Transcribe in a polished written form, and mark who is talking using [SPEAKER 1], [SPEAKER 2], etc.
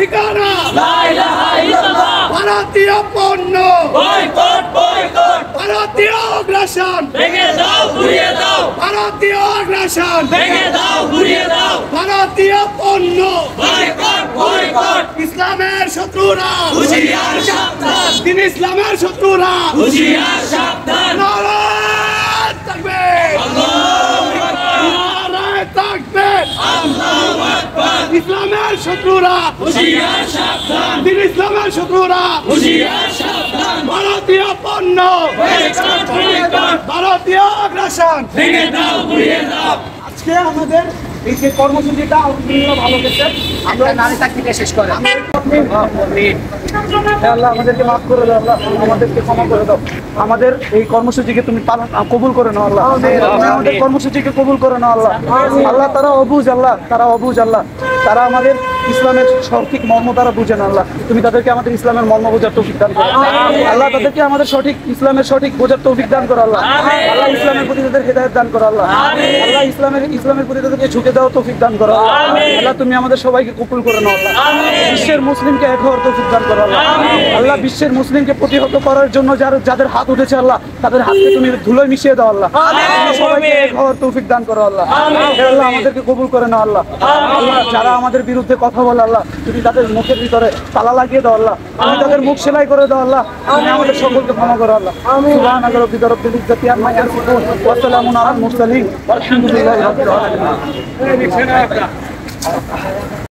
[SPEAKER 1] ঠিকানা
[SPEAKER 2] লা ইলাহা ইল্লাল্লাহ।
[SPEAKER 1] ভারতীয় পণ্য
[SPEAKER 2] বয়কট বয়কট।
[SPEAKER 1] ভারতীয় আগ্রাসন
[SPEAKER 2] ভেঙে দাও ঘুরিয়ে দাও।
[SPEAKER 1] ভারতীয় আগ্রাসন
[SPEAKER 2] ভেঙে দাও ঘুরিয়ে দাও।
[SPEAKER 1] ভারতীয় পণ্য
[SPEAKER 2] বয়কট বয়কট।
[SPEAKER 1] ইসলামের শত্রুরা
[SPEAKER 2] হুঁশিয়ার সাবধান।
[SPEAKER 1] দিন ইসলামের শত্রুরা
[SPEAKER 2] হুঁশিয়ার সাবধান।
[SPEAKER 1] নারায়ে তাকবীর নারায়ে তাকবীর
[SPEAKER 2] আল্লাহু আকবার।
[SPEAKER 1] ইসলামের শত্রুরা
[SPEAKER 2] হুঁশিয়ার সাবধান।
[SPEAKER 1] দিন ইসলামের শত্রুরা
[SPEAKER 2] হুঁশিয়ার সাবধান।
[SPEAKER 1] ভারতীয় পণ্য
[SPEAKER 2] বয়কট বয়কট।
[SPEAKER 1] ভারতীয় আগ্রাসন
[SPEAKER 2] ভেঙে দাও ঘুরিয়ে দাও।
[SPEAKER 1] আজকে আমাদের এই যে কর্মসূচিটা আলহামদুলিল্লাহ ভালো গেছে। আমরা নারী চাকরিটা শেষ করে আল্লাহ আমাদেরকে মাফ করে দাও, আল্লাহ আমাদেরকে ক্ষমা করে দাও। আমাদের এই কর্মসূচিকে তুমি কবুল করে নাও আল্লাহ। আমাদের কর্মসূচিকে কবুল করে নাও আল্লাহ। আল্লাহ তারা অবুঝ, আল্লাহ তারা অবুঝ, আল্লাহ তারা আমাদের ইসলামের সঠিক মর্ম তারা বুঝে না আল্লাহ। তুমি তাদেরকে আমাদের ইসলামের মর্ম বোঝার তৌফিক দান করো আল্লাহ। তাদেরকে আমাদের ইসলামের সঠিক বোঝার তৌফিক দান করো আল্লাহ। আল্লাহ ইসলামের প্রতি তাদের হেদায়েত দান করো আল্লাহ। আল্লাহ ইসলামের প্রতি তাদেরকে ঝুঁকে দেওয়া তৌফিক দান করো আল্লাহ। তুমি আমাদের সবাইকে কবুল করে নাও আল্লাহ। বিশ্বের মুসলিমকে এক হওয়ার তৌফিক দান করো আল্লাহ। আল্লাহ বিশ্বের মুসলিমকে প্রতিহত করার জন্য যাদের হাত উঠেছে আল্লাহ, তাদের হাতকে তুমি ধুলোয় মিশিয়ে দাও আল্লাহ। সবাইকে এক হওয়ার তৌফিক দান করো আল্লাহ। আল্লাহ আমাদেরকে কবুল করে নাও আল্লাহ। আল্লাহ যারা আমাদের বিরুদ্ধে কথা বলে আল্লাহ, তুমি তাদের মুখের ভিতরে তালা লাগিয়ে দাও আল্লাহ। তুমি তাদের মুখ সেলাই করে দাও আল্লাহ। তুমি আমাদের সকলকে ক্ষমা করো আল্লাহ। সুবহানাকা রাব্বিকা রাব্বিল ইজ্জাতি আম্মা ইয়াসিফুন ওয়া সালামুন আলাল মুরসালিন ওয়ালহামদুলিল্লাহি রাব্বিল আলামিন।